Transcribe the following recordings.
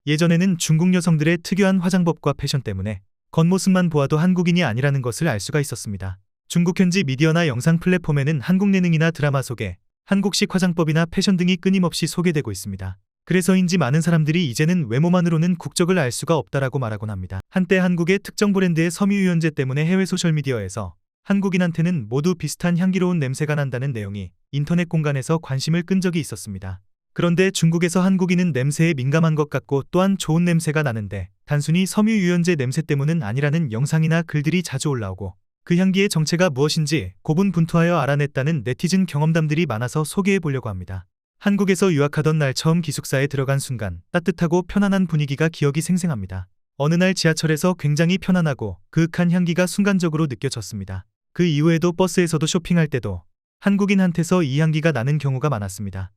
예전에는 중국 여성들의 특유한 화장법과 패션 때문에 겉모습만 보아도 한국인이 아니라는 것을 알 수가 있었습니다. 중국 현지 미디어나 영상 플랫폼에는 한국 예능이나 드라마 속에 한국식 화장법이나 패션 등이 끊임없이 소개되고 있습니다. 그래서인지 많은 사람들이 이제는 외모만으로는 국적을 알 수가 없다라고 말하곤 합니다. 한때 한국의 특정 브랜드의 섬유유연제 때문에 해외 소셜미디어에서 한국인한테는 모두 비슷한 향기로운 냄새가 난다는 내용이 인터넷 공간에서 관심을 끈 적이 있었습니다. 그런데 중국에서 한국인은 냄새에 민감한 것 같고 또한 좋은 냄새가 나는데 단순히 섬유유연제 냄새 때문은 아니라는 영상이나 글들이 자주 올라오고 그 향기의 정체가 무엇인지 고분분투하여 알아냈다는 네티즌 경험담들이 많아서 소개해 보려고 합니다. 한국에서 유학하던 날 처음 기숙사에 들어간 순간 따뜻하고 편안한 분위기가 기억이 생생합니다. 어느 날 지하철에서 굉장히 편안하고 그윽한 향기가 순간적으로 느껴졌습니다. 그 이후에도 버스에서도 쇼핑할 때도 한국인한테서 이 향기가 나는 경우가 많았습니다.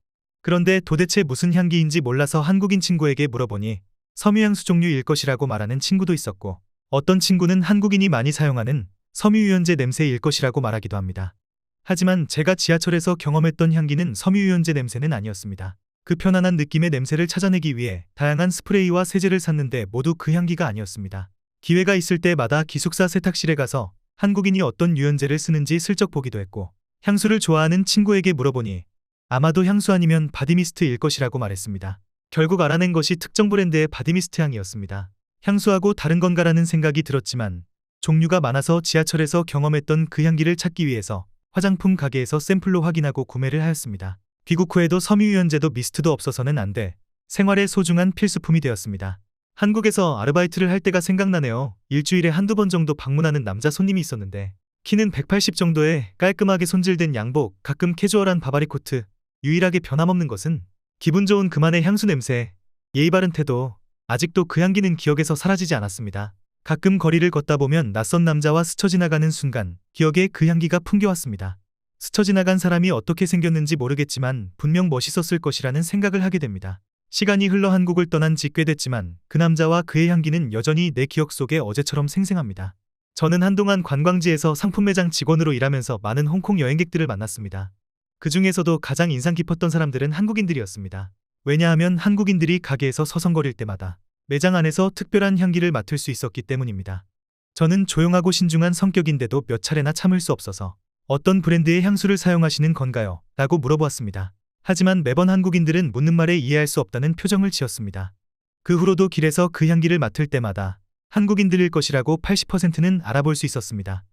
그런데 도대체 무슨 향기인지 몰라서 한국인 친구에게 물어보니 섬유향수 종류일 것이라고 말하는 친구도 있었고 어떤 친구는 한국인이 많이 사용하는 섬유유연제 냄새일 것이라고 말하기도 합니다. 하지만 제가 지하철에서 경험했던 향기는 섬유유연제 냄새는 아니었습니다. 그 편안한 느낌의 냄새를 찾아내기 위해 다양한 스프레이와 세제를 샀는데 모두 그 향기가 아니었습니다. 기회가 있을 때마다 기숙사 세탁실에 가서 한국인이 어떤 유연제를 쓰는지 슬쩍 보기도 했고 향수를 좋아하는 친구에게 물어보니 아마도 향수 아니면 바디미스트일 것이라고 말했습니다. 결국 알아낸 것이 특정 브랜드의 바디미스트 향이었습니다. 향수하고 다른 건가라는 생각이 들었지만 종류가 많아서 지하철에서 경험했던 그 향기를 찾기 위해서 화장품 가게에서 샘플로 확인하고 구매를 하였습니다. 귀국 후에도 섬유유연제도 미스트도 없어서는 안 돼 생활의 소중한 필수품이 되었습니다. 한국에서 아르바이트를 할 때가 생각나네요. 일주일에 한두 번 정도 방문하는 남자 손님이 있었는데 키는 180 정도에 깔끔하게 손질된 양복, 가끔 캐주얼한 바바리 코트, 유일하게 변함없는 것은 기분 좋은 그만의 향수 냄새, 예의 바른 태도, 아직도 그 향기는 기억에서 사라지지 않았습니다. 가끔 거리를 걷다 보면 낯선 남자와 스쳐 지나가는 순간 기억에 그 향기가 풍겨왔습니다. 스쳐 지나간 사람이 어떻게 생겼는지 모르겠지만 분명 멋있었을 것이라는 생각을 하게 됩니다. 시간이 흘러 한국을 떠난 지 꽤 됐지만 그 남자와 그의 향기는 여전히 내 기억 속에 어제처럼 생생합니다. 저는 한동안 관광지에서 상품 매장 직원으로 일하면서 많은 홍콩 여행객들을 만났습니다. 그 중에서도 가장 인상 깊었던 사람들은 한국인들이었습니다. 왜냐하면 한국인들이 가게에서 서성거릴 때마다 매장 안에서 특별한 향기를 맡을 수 있었기 때문입니다. 저는 조용하고 신중한 성격인데도 몇 차례나 참을 수 없어서 어떤 브랜드의 향수를 사용하시는 건가요? 라고 물어보았습니다. 하지만 매번 한국인들은 묻는 말에 이해할 수 없다는 표정을 지었습니다. 그 후로도 길에서 그 향기를 맡을 때마다 한국인들일 것이라고 80%는 알아볼 수 있었습니다.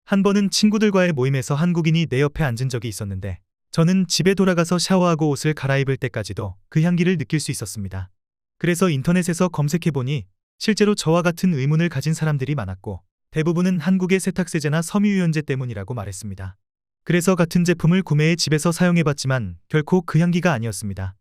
한 번은 친구들과의 모임에서 한국인이 내 옆에 앉은 적이 있었는데 저는 집에 돌아가서 샤워하고 옷을 갈아입을 때까지도 그 향기를 느낄 수 있었습니다. 그래서 인터넷에서 검색해보니 실제로 저와 같은 의문을 가진 사람들이 많았고 대부분은 한국의 세탁세제나 섬유유연제 때문이라고 말했습니다. 그래서 같은 제품을 구매해 집에서 사용해봤지만 결코 그 향기가 아니었습니다.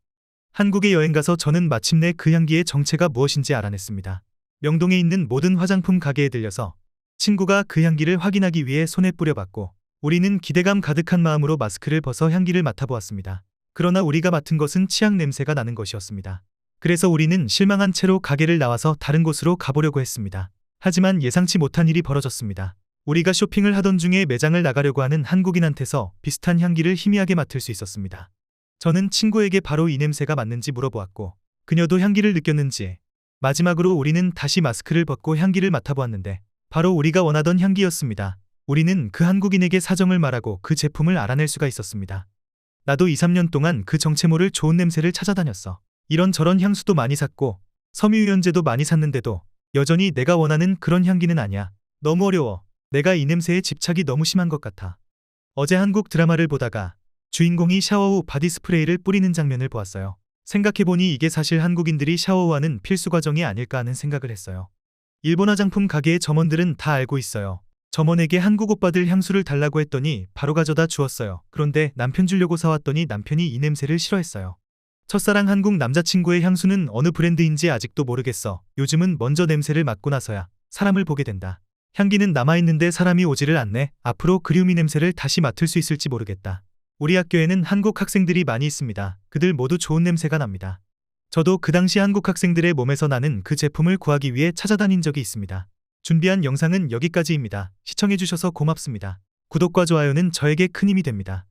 한국에 여행가서 저는 마침내 그 향기의 정체가 무엇인지 알아냈습니다. 명동에 있는 모든 화장품 가게에 들려서 친구가 그 향기를 확인하기 위해 손에 뿌려봤고 우리는 기대감 가득한 마음으로 마스크를 벗어 향기를 맡아보았습니다. 그러나 우리가 맡은 것은 치약 냄새가 나는 것이었습니다. 그래서 우리는 실망한 채로 가게를 나와서 다른 곳으로 가보려고 했습니다. 하지만 예상치 못한 일이 벌어졌습니다. 우리가 쇼핑을 하던 중에 매장을 나가려고 하는 한국인한테서 비슷한 향기를 희미하게 맡을 수 있었습니다. 저는 친구에게 바로 이 냄새가 맞는지 물어보았고 그녀도 향기를 느꼈는지 마지막으로 우리는 다시 마스크를 벗고 향기를 맡아보았는데 바로 우리가 원하던 향기였습니다. 우리는 그 한국인에게 사정을 말하고 그 제품을 알아낼 수가 있었습니다. 나도 2, 3년 동안 그 정체 모를 좋은 냄새를 찾아다녔어. 이런저런 향수도 많이 샀고 섬유유연제도 많이 샀는데도 여전히 내가 원하는 그런 향기는 아니야. 너무 어려워. 내가 이 냄새에 집착이 너무 심한 것 같아. 어제 한국 드라마를 보다가 주인공이 샤워 후 바디 스프레이를 뿌리는 장면을 보았어요. 생각해보니 이게 사실 한국인들이 샤워 후 하는 필수 과정이 아닐까 하는 생각을 했어요. 일본 화장품 가게의 점원들은 다 알고 있어요. 점원에게 한국 오빠들 향수를 달라고 했더니 바로 가져다 주었어요. 그런데 남편 주려고 사왔더니 남편이 이 냄새를 싫어했어요. 첫사랑 한국 남자친구의 향수는 어느 브랜드인지 아직도 모르겠어. 요즘은 먼저 냄새를 맡고 나서야 사람을 보게 된다. 향기는 남아있는데 사람이 오지를 않네. 앞으로 그리움이 냄새를 다시 맡을 수 있을지 모르겠다. 우리 학교에는 한국 학생들이 많이 있습니다. 그들 모두 좋은 냄새가 납니다. 저도 그 당시 한국 학생들의 몸에서 나는 그 제품을 구하기 위해 찾아다닌 적이 있습니다. 준비한 영상은 여기까지입니다. 시청해주셔서 고맙습니다. 구독과 좋아요는 저에게 큰 힘이 됩니다.